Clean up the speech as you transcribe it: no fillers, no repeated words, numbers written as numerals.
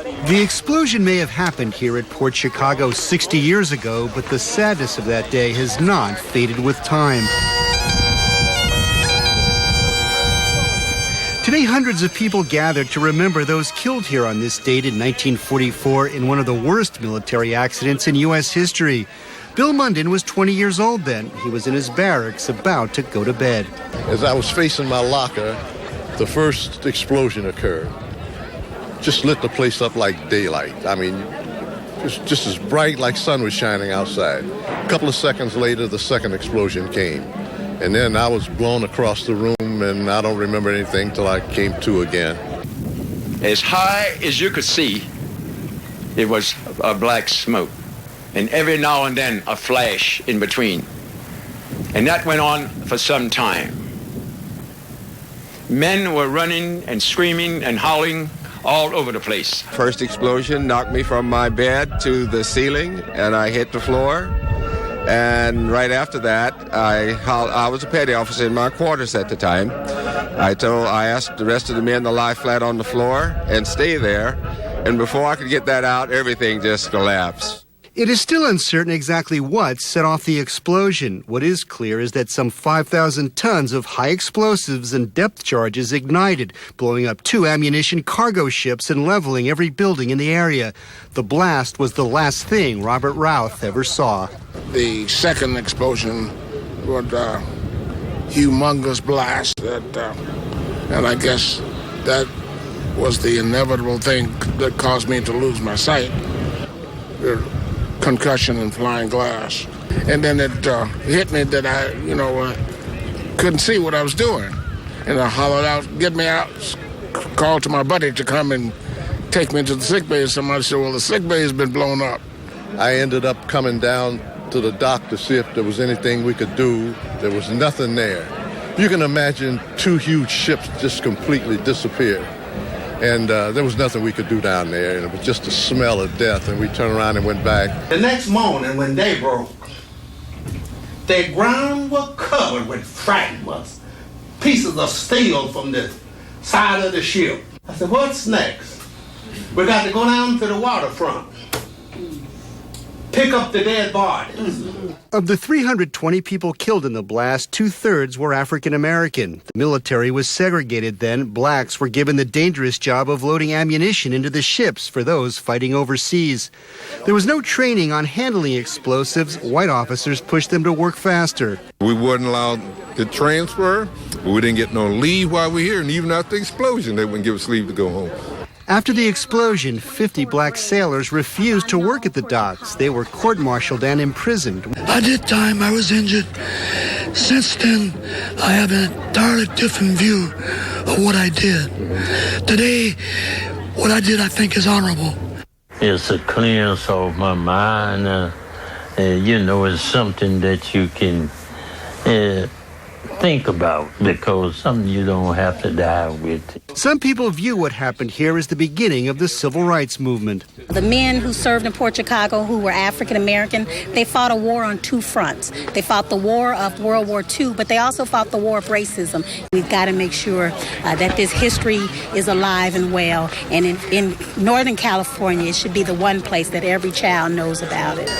The explosion may have happened here at Port Chicago 60 years ago, but the sadness of that day has not faded with time. Today, hundreds of people gathered to remember those killed here on this date in 1944 in one of the worst military accidents in U.S. history. Bill Munden was 20 years old then. He was in his barracks about to go to bed. As I was facing my locker, the first explosion occurred. Just lit the place up like daylight. I mean, just as bright like sun was shining outside. A couple of seconds later, the second explosion came. And then I was blown across the room, and I don't remember anything till I came to again. As high as you could see, it was a black smoke. And every now and then, a flash in between. And that went on for some time. Men were running and screaming and howling all over the place. First explosion knocked me from my bed to the ceiling, and I hit the floor. And right after that, I was a petty officer in my quarters at the time. I asked the rest of the men to lie flat on the floor and stay there. And before I could get that out, everything just collapsed. It is still uncertain exactly what set off the explosion. What is clear is that some 5,000 tons of high explosives and depth charges ignited, blowing up 2 ammunition cargo ships and leveling every building in the area. The blast was the last thing Robert Routh ever saw. The second explosion was a humongous blast, and I guess that was the inevitable thing that caused me to lose my sight. Concussion and flying glass. And then it hit me that I couldn't see what I was doing. And I hollered out, "Get me out," called to my buddy to come and take me to the sick bay. Somebody said, "Well, the sick bay has been blown up." I ended up coming down to the dock to see if there was anything we could do. There was nothing there. You can imagine 2 huge ships just completely disappeared. And there was nothing we could do down there, and it was just the smell of death, and we turned around and went back. The next morning when day broke, the ground was covered with fragments, pieces of steel from the side of the ship. I said, what's next? We got to go down to the waterfront, pick up the dead bodies. Of the 320 people killed in the blast, 2/3 were African American. The military was segregated then. Blacks were given the dangerous job of loading ammunition into the ships for those fighting overseas. There was no training on handling explosives. White officers pushed them to work faster. We wasn't allowed to transfer. We didn't get no leave while we were here, and even after the explosion, they wouldn't give us leave to go home. After the explosion, 50 black sailors refused to work at the docks. They were court-martialed and imprisoned. I did time. I was injured. Since then, I have an entirely different view of what I did. Today, what I did, I think, is honorable. It's a clearance of my mind. It's something that you can think about, because something you don't have to die with. Some people view what happened here as the beginning of the civil rights movement. The men who served in Port Chicago who were African American, they fought a war on 2 fronts. They fought the war of World War II, but they also fought the war of racism. We've got to make sure that this history is alive and well, and in Northern California, it should be the one place that every child knows about it.